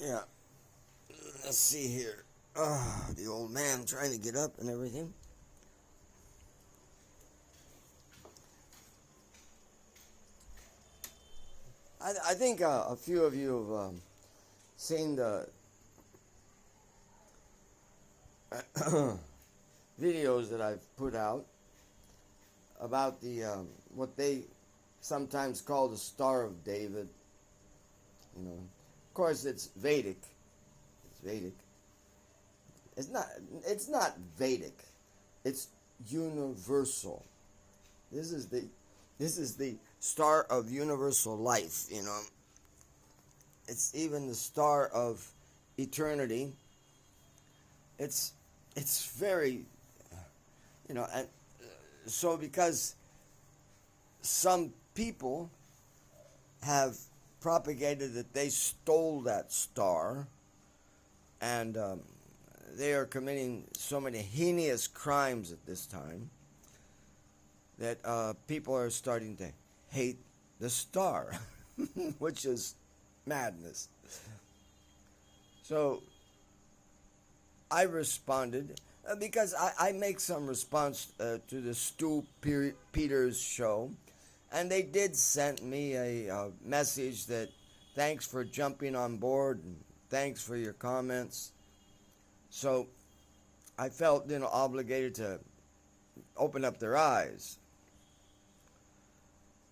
Yeah, let's see here. The old man trying to get up and everything. I think a few of you have seen the videos that I've put out about the what they sometimes call the Star of David. Of course, it's Vedic. It's Vedic. It's not. It's not Vedic. It's universal. This is the. This is the star of universal life. It's even the star of eternity. It's very. And so because some people have propagated that they stole that star, and they are committing so many heinous crimes at this time that people are starting to hate the star, which is madness. So I responded because I make some response to the Stu Peters show, and they did send me a message that thanks for jumping on board and thanks for your comments. So I felt obligated to open up their eyes.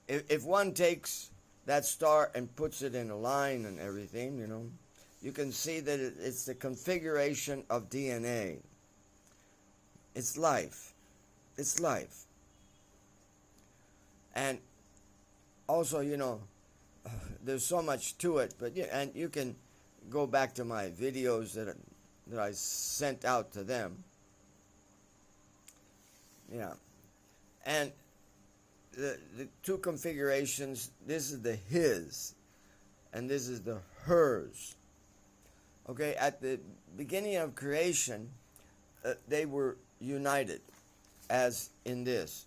If one takes that star and puts it in a line and everything, you can see that it's the configuration of DNA. It's life. It's life. And also, there's so much to it, but and you can go back to my videos that I sent out to them. Yeah. And the two configurations, this is the his, and this is the hers. Okay, at the beginning of creation, they were united, as in this.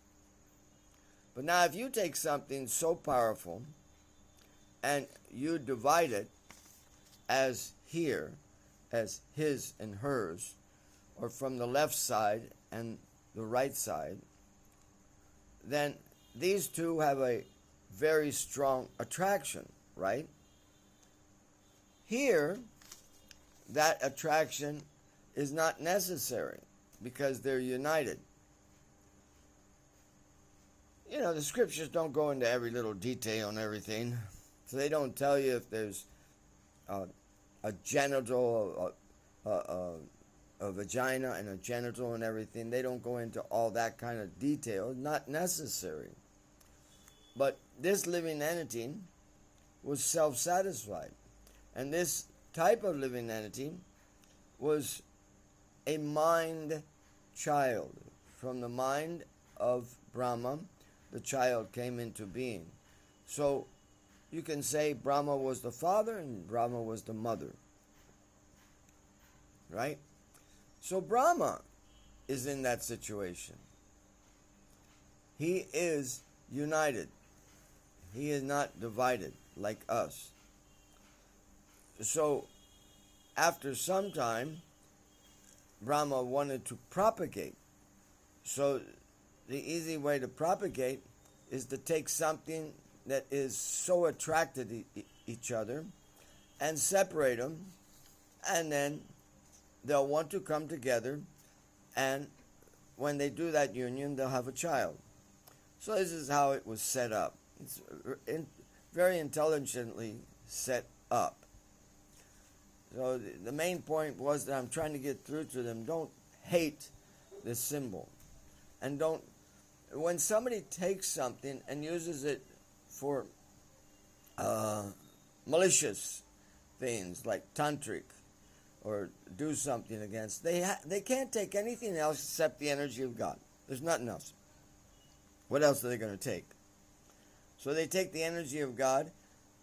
But now if you take something so powerful and you divide it as here, as his and hers, or from the left side and the right side, then these two have a very strong attraction, right? Here, that attraction is not necessary because they're united. The scriptures don't go into every little detail and everything. So they don't tell you if there's a genital, a vagina and a genital and everything. They don't go into all that kind of detail. Not necessary. But this living entity was self-satisfied. And this type of living entity was a mind child. From the mind of Brahma, the child came into being. So you can say Brahma was the father and Brahma was the mother. Right? So Brahma is in that situation. He is united. He is not divided like us. So after some time, Brahma wanted to propagate. So the easy way to propagate is to take something that is so attracted to each other and separate them, and then they'll want to come together, and when they do that union, they'll have a child. So this is how it was set up. It's very intelligently set up. So the main point was that I'm trying to get through to them. Don't hate this symbol. And don't, when somebody takes something and uses it for malicious things like tantric, or do something against, they can't take anything else except the energy of God. There's nothing else. What else are they going to take? So they take the energy of God,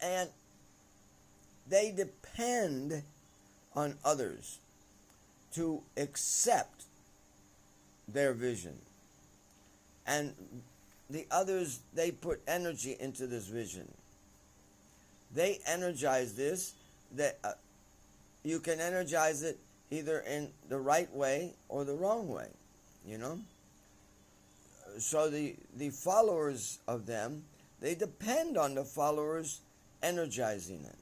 and they depend on others to accept their vision. And the others, they put energy into this vision. They energize this. you can energize it either in the right way or the wrong way, you know. So the followers of them, they depend on the followers energizing it.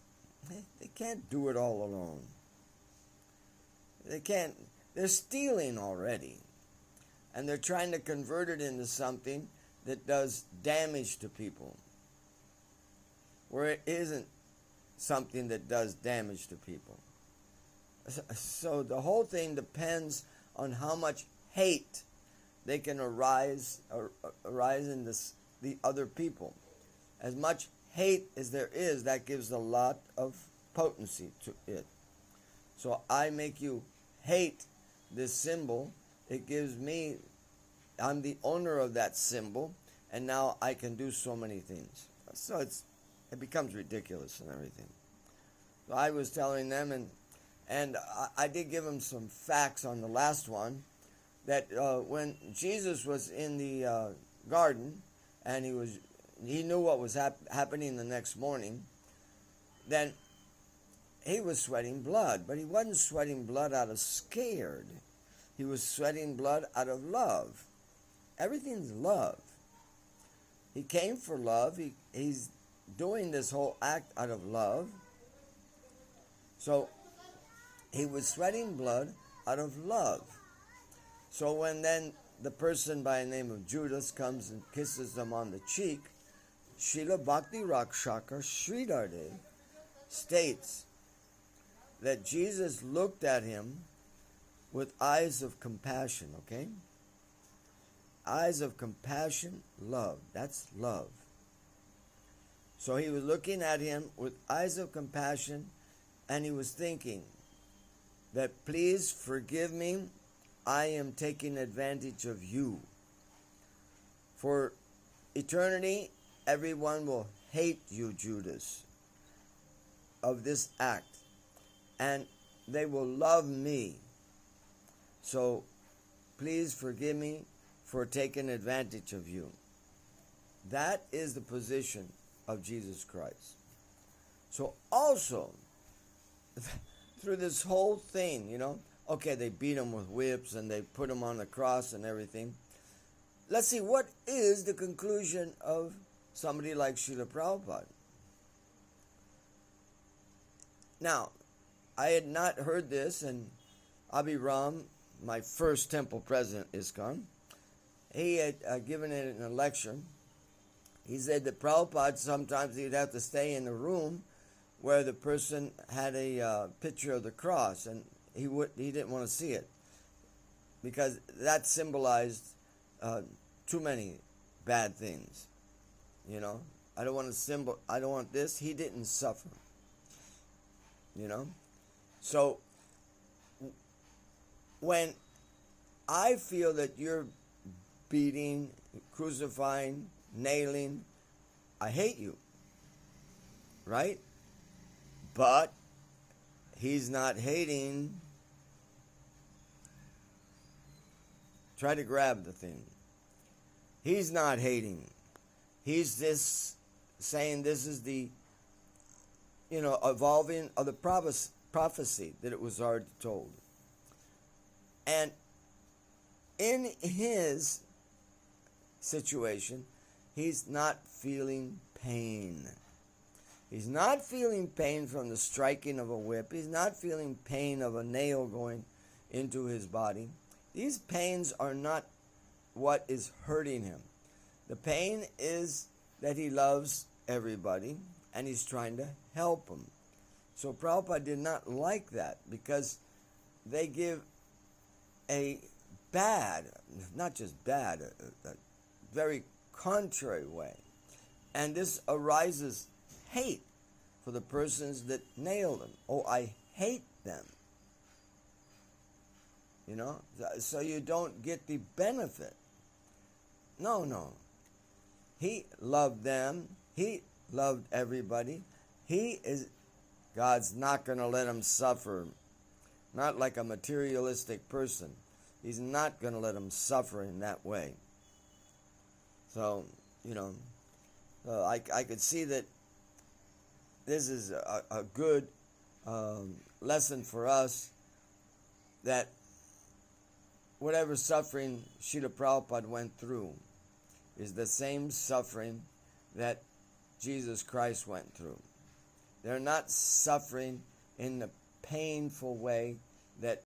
They can't do it all alone. They can't. They're stealing already, and they're trying to convert it into something that does damage to people, where it isn't something that does damage to people. So the whole thing depends on how much hate they can arise in the other people. As much hate as there is, that gives a lot of potency to it. So I make you hate this symbol. It gives me, I'm the owner of that symbol, and now I can do so many things. So it becomes ridiculous and everything. So I was telling them, and I did give them some facts on the last one, that when Jesus was in the garden, and he knew what was happening the next morning, then he was sweating blood, but he wasn't sweating blood out of scared. He was sweating blood out of love. Everything's love. He came for love. He's doing this whole act out of love. So he was sweating blood out of love. So when then the person by the name of Judas comes and kisses him on the cheek, Srila Bhakti Rakshaka Sridhardev states that Jesus looked at him with eyes of compassion, okay? Eyes of compassion, love. That's love. So he was looking at him with eyes of compassion, and he was thinking that, please forgive me, I am taking advantage of you. For eternity, everyone will hate you, Judas, of this act, and they will love me. So please forgive me for taking advantage of you. That is the position of Jesus Christ. So also, through this whole thing, you know, okay, they beat him with whips and they put him on the cross and everything. Let's see, what is the conclusion of somebody like Srila Prabhupada? Now, I had not heard this, and Abhiram, my first temple president, ISKCON, he had given it in a lecture. He said that Prabhupada, sometimes he'd have to stay in a room where the person had a picture of the cross, and he didn't want to see it because that symbolized too many bad things. You know, I don't want this. He didn't suffer. You know, so when I feel that you're beating, crucifying, nailing, I hate you, right? But he's not hating. Try to grab the thing. He's not hating. He's just saying this is the, evolving of the prophecy that it was already told. And in his situation, he's not feeling pain. He's not feeling pain from the striking of a whip. He's not feeling pain of a nail going into his body. These pains are not what is hurting him. The pain is that he loves everybody and he's trying to help them. So Prabhupada did not like that because they give a bad, not just bad, a very contrary way. And this arises hate for the persons that nail them. Oh, I hate them. So you don't get the benefit. No. He loved them. He loved everybody. God's not going to let him suffer. Not like a materialistic person. He's not going to let him suffer in that way. So, I could see that this is a good lesson for us that whatever suffering Srila Prabhupada went through is the same suffering that Jesus Christ went through. They're not suffering in the painful way that